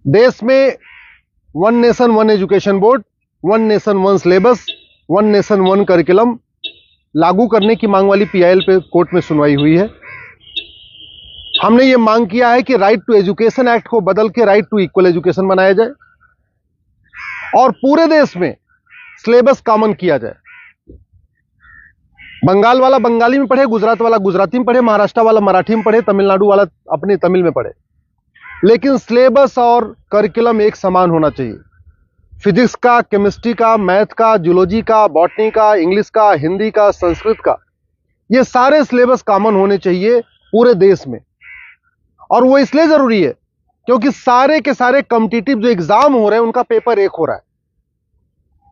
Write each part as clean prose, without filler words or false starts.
देश में one nation one education board, one nation one syllabus, one nation one curriculum लागू करने की मांग वाली पीआईएल पे कोर्ट में सुनवाई हुई है। हमने ये मांग किया है कि राइट टू एजुकेशन एक्ट को बदल के राइट टू इक्वल एजुकेशन बनाया जाए और पूरे देश में सिलेबस कॉमन किया जाए। बंगाल वाला बंगाली में पढ़े, गुजरात वाला गुजराती में पढ़े, महाराष्ट्र वाला मराठी में पढ़े, तमिलनाडु वाला अपनी तमिल में पढ़े, लेकिन सिलेबस और करिकुलम एक समान होना चाहिए। फिजिक्स का, केमिस्ट्री का, मैथ का, जूलॉजी का, बॉटनी का, इंग्लिश का, हिंदी का, संस्कृत का, ये सारे सिलेबस कॉमन होने चाहिए पूरे देश में। और वो इसलिए जरूरी है क्योंकि सारे के सारे कॉम्पिटिटिव जो एग्जाम हो रहे हैं उनका पेपर एक हो रहा है।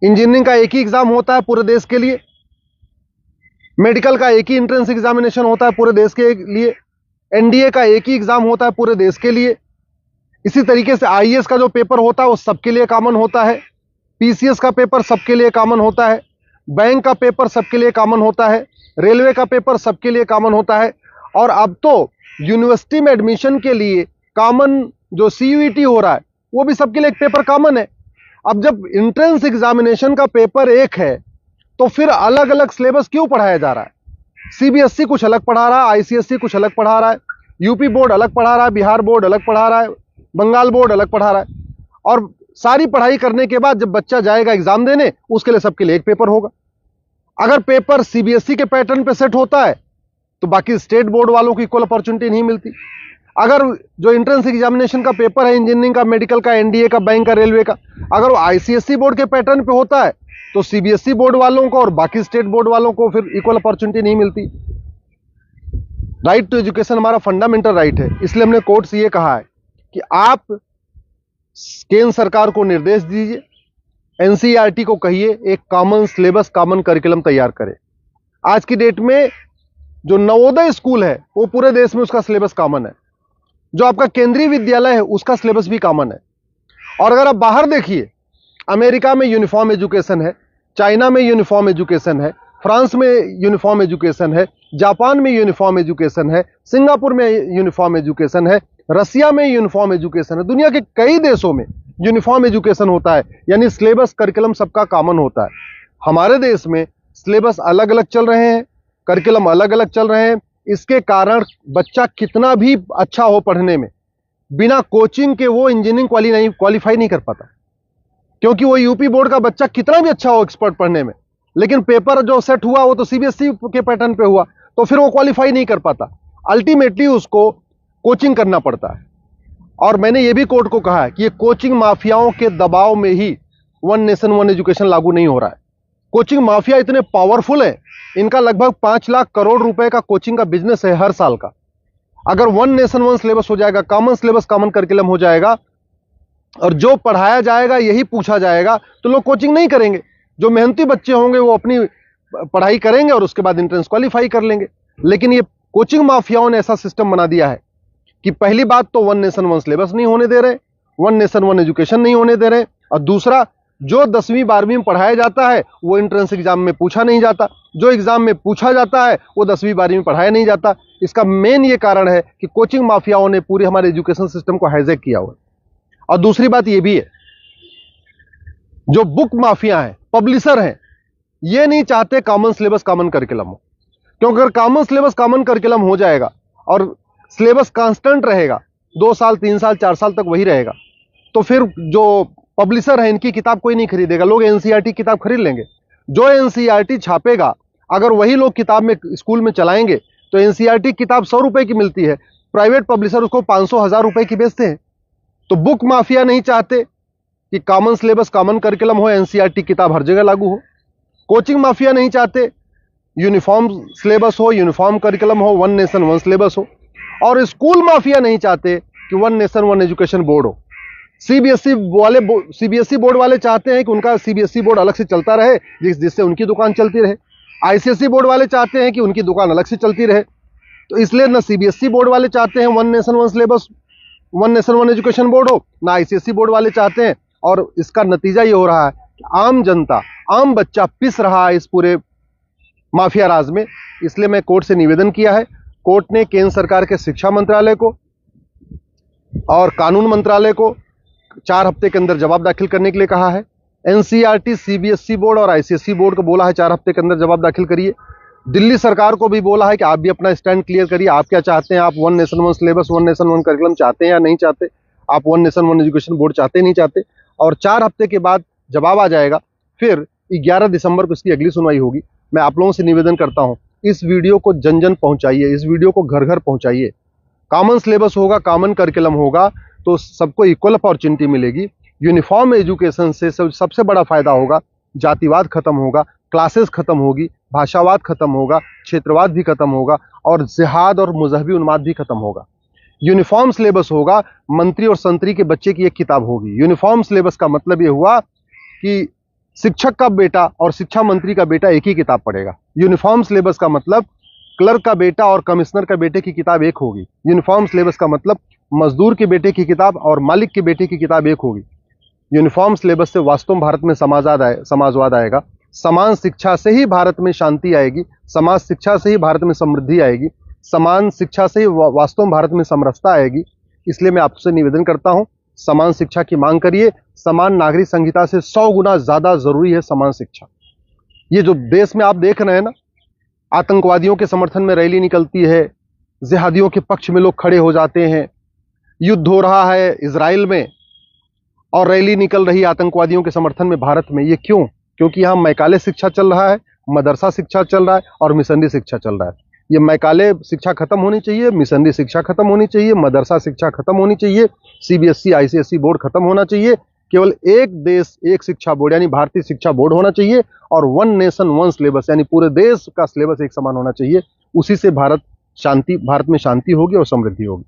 इंजीनियरिंग का एक ही एग्जाम होता है पूरे देश के लिए, मेडिकल का एक ही एंट्रेंस एग्जामिनेशन होता है पूरे देश के लिए, एनडीए का एक ही एग्जाम होता है पूरे देश के लिए। इसी तरीके से आईएएस का जो पेपर होता है वो सबके लिए कॉमन होता है, पीसीएस का पेपर सबके लिए कॉमन होता है, बैंक का पेपर सबके लिए कॉमन होता है, रेलवे का पेपर सबके लिए कॉमन होता है। और अब तो यूनिवर्सिटी में एडमिशन के लिए कॉमन जो सीयूईटी हो रहा है वो भी सबके लिए एक पेपर कॉमन है। अब जब एंट्रेंस एग्जामिनेशन का पेपर एक है तो फिर अलग अलग सिलेबस क्यों पढ़ाया जा रहा है? सीबीएसई कुछ अलग पढ़ा रहा है, आईसीएसई कुछ अलग पढ़ा रहा है, यूपी बोर्ड अलग पढ़ा रहा है, बिहार बोर्ड अलग पढ़ा रहा है, बंगाल बोर्ड अलग पढ़ा रहा है। और सारी पढ़ाई करने के बाद जब बच्चा जाएगा एग्जाम देने, उसके लिए सबके लिए एक पेपर होगा। अगर पेपर सीबीएसई के पैटर्न पे सेट होता है तो बाकी स्टेट बोर्ड वालों को इक्वल अपॉर्चुनिटी नहीं मिलती। अगर जो एंट्रेंस एग्जामिनेशन का पेपर है इंजीनियरिंग का, मेडिकल का, एनडीए का, बैंक का, रेलवे का, अगर वो आईसीएसई बोर्ड के पैटर्न पे होता है तो सीबीएसई बोर्ड वालों को और बाकी स्टेट बोर्ड वालों को फिर इक्वल अपॉर्चुनिटी नहीं मिलती। राइट टू एजुकेशन हमारा फंडामेंटल राइट है, इसलिए हमने कोर्ट से ये कहा है कि आप केंद्र सरकार को निर्देश दीजिए, एनसीईआरटी को कहिए एक कॉमन सिलेबस, कॉमन करिकुलम तैयार करे। आज की डेट में जो नवोदय स्कूल है वो पूरे देश में उसका सिलेबस कॉमन है, जो आपका केंद्रीय विद्यालय है उसका सिलेबस भी कॉमन है। और अगर आप बाहर देखिए, अमेरिका में यूनिफॉर्म एजुकेशन है, चाइना में यूनिफॉर्म एजुकेशन है, फ्रांस में यूनिफॉर्म एजुकेशन है, जापान में यूनिफॉर्म एजुकेशन है, सिंगापुर में यूनिफॉर्म एजुकेशन है, रसिया में यूनिफॉर्म एजुकेशन है, दुनिया के कई देशों में यूनिफॉर्म एजुकेशन होता है, यानी सिलेबस करिकुलम सबका कॉमन होता है। हमारे देश में सिलेबस अलग अलग चल रहे हैं, करिकुलम अलग अलग चल रहे हैं। इसके कारण बच्चा कितना भी अच्छा हो पढ़ने में, बिना कोचिंग के वो इंजीनियरिंग क्वालिफाई नहीं कर पाता, क्योंकि वो यूपी बोर्ड का बच्चा कितना भी अच्छा हो एक्सपर्ट पढ़ने में, लेकिन पेपर जो सेट हुआ वो तो सीबीएसई के पैटर्न पे हुआ, तो फिर वो क्वालिफाई नहीं कर पाता। अल्टीमेटली उसको कोचिंग करना पड़ता है। और मैंने ये भी कोर्ट को कहा है कि ये कोचिंग माफियाओं के दबाव में ही वन नेशन वन एजुकेशन लागू नहीं हो रहा है। कोचिंग माफिया इतने पावरफुल है, इनका लगभग 5 लाख करोड़ रुपए का कोचिंग का बिजनेस है हर साल का। अगर वन नेशन वन सिलेबस हो जाएगा, कॉमन सिलेबस, कॉमन करिकुलम हो जाएगा और जो पढ़ाया जाएगा यही पूछा जाएगा, तो लोग कोचिंग नहीं करेंगे। जो मेहनती बच्चे होंगे वो अपनी पढ़ाई करेंगे और उसके बाद एंट्रेंस क्वालिफाई कर लेंगे। लेकिन ये कोचिंग माफियाओं ने ऐसा सिस्टम बना दिया है कि पहली बात तो वन नेशन वन सिलेबस नहीं होने दे रहे, वन नेशन वन एजुकेशन नहीं होने दे रहे, और दूसरा जो 10वीं 12वीं में पढ़ाया जाता है वो एंट्रेंस एग्जाम में पूछा नहीं जाता, जो एग्जाम में पूछा जाता है वो 10वीं 12वीं में पढ़ाया नहीं जाता। इसका मेन ये कारण है कि कोचिंग माफियाओं ने पूरे हमारे एजुकेशन सिस्टम को हाईजैक किया हुआ है। और दूसरी बात ये भी है, जो बुक माफिया हैं, पब्लिशर हैं, ये नहीं चाहते कॉमन सिलेबस कॉमन करिकुलम हो, क्योंकि अगर कॉमन सिलेबस कॉमन करिकुलम हो जाएगा और सिलेबस कांस्टेंट रहेगा, 2 साल 3 साल 4 साल तक वही रहेगा, तो फिर जो पब्लिशर है इनकी किताब कोई नहीं खरीदेगा, लोग एनसीईआरटी किताब खरीद लेंगे। जो एनसीईआरटी छापेगा अगर वही लोग किताब में स्कूल में चलाएंगे तो एनसीईआरटी किताब 100 रुपए की मिलती है, प्राइवेट पब्लिशर उसको 500-1000 रुपए की बेचते हैं। तो बुक माफिया नहीं चाहते कि कॉमन सिलेबस कॉमन करिकुलम हो, एनसीईआरटी किताब हर जगह लागू हो। कोचिंग माफिया नहीं चाहते यूनिफॉर्म सिलेबस हो, यूनिफॉर्म करिकुलम हो, वन नेशन वन सिलेबस हो। और स्कूल माफिया नहीं चाहते कि one nation one education board हो। सीबीएसई बोर्ड वाले चाहते हैं कि उनका सीबीएसई बोर्ड अलग से चलता रहे, जिससे उनकी दुकान चलती रहे। आईसीएसई बोर्ड वाले चाहते हैं कि उनकी दुकान अलग से चलती रहे। तो इसलिए ना सीबीएसई बोर्ड वाले चाहते हैं one nation one syllabus, one nation one education board हो, ना आईसीएसई बोर्ड वाले चाहते हैं। और इसका नतीजा ये हो रहा है कि आम जनता, आम बच्चा पिस रहा है इस पूरे माफिया राज में। इसलिए मैं कोर्ट से निवेदन किया है। कोर्ट ने केंद्र सरकार के शिक्षा मंत्रालय को और कानून मंत्रालय को 4 हफ्ते के अंदर जवाब दाखिल करने के लिए कहा है। एनसीईआरटी, सीबीएसई बोर्ड और आईसीएसई बोर्ड को बोला है 4 हफ्ते के अंदर जवाब दाखिल करिए। दिल्ली सरकार को भी बोला है कि आप भी अपना स्टैंड क्लियर करिए, आप क्या चाहते हैं, आप one nation one syllabus, one nation one curriculum चाहते हैं या नहीं चाहते, आप one nation one education board चाहते नहीं चाहते। और 4 हफ्ते के बाद जवाब आ जाएगा, फिर 11 दिसंबर को इसकी अगली सुनवाई होगी। मैं आप लोगों से निवेदन करता हूं, इस वीडियो को जन जन पहुंचाइए, इस वीडियो को घर घर पहुंचाइए। कॉमन सिलेबस होगा, कॉमन करिकुलम होगा तो सबको इक्वल अपॉर्चुनिटी मिलेगी। यूनिफॉर्म एजुकेशन से सबसे बड़ा फायदा होगा, जातिवाद खत्म होगा, क्लासेस खत्म होगी, भाषावाद खत्म होगा, क्षेत्रवाद भी खत्म होगा और जिहाद और मजहबी उन्माद भी खत्म होगा। यूनिफॉर्म सिलेबस होगा, मंत्री और संतरी के बच्चे की एक किताब होगी। यूनिफॉर्म सिलेबस का मतलब ये हुआ कि शिक्षक का बेटा और शिक्षा मंत्री का बेटा एक ही किताब पढ़ेगा। यूनिफॉर्म सिलेबस का मतलब क्लर्क का बेटा और कमिश्नर का बेटे की किताब एक होगी। यूनिफॉर्म सिलेबस का मतलब मजदूर के बेटे की किताब और मालिक के बेटे की किताब एक होगी। यूनिफॉर्म सिलेबस से वास्तव में भारत में समाजवाद आएगा। समान शिक्षा से ही भारत में शांति आएगी, समाज शिक्षा से ही भारत में समृद्धि आएगी, समान शिक्षा से ही वास्तव में भारत में समरसता आएगी। इसलिए मैं आपसे निवेदन करता हूं, समान शिक्षा की मांग करिए। समान नागरिक संहिता से 100 गुना ज्यादा जरूरी है समान शिक्षा। ये जो देश में आप देख रहे हैं ना, आतंकवादियों के समर्थन में रैली निकलती है, जिहादियों के पक्ष में लोग खड़े हो जाते हैं, युद्ध हो रहा है इजराइल में और रैली निकल रही है आतंकवादियों के समर्थन में भारत में। ये क्यों? क्योंकि यहाँ मैकाले शिक्षा चल रहा है, मदरसा शिक्षा चल रहा है और मिशनरी शिक्षा चल रहा है। ये मैकाले शिक्षा खत्म होनी चाहिए, मिशनरी शिक्षा खत्म होनी चाहिए, मदरसा शिक्षा खत्म होनी चाहिए, सीबीएसई आईसीएसई बोर्ड खत्म होना चाहिए। केवल एक देश एक शिक्षा बोर्ड यानी भारतीय शिक्षा बोर्ड होना चाहिए और वन नेशन वन सिलेबस यानी पूरे देश का सिलेबस एक समान होना चाहिए। उसी से भारत में शांति होगी और समृद्धि होगी।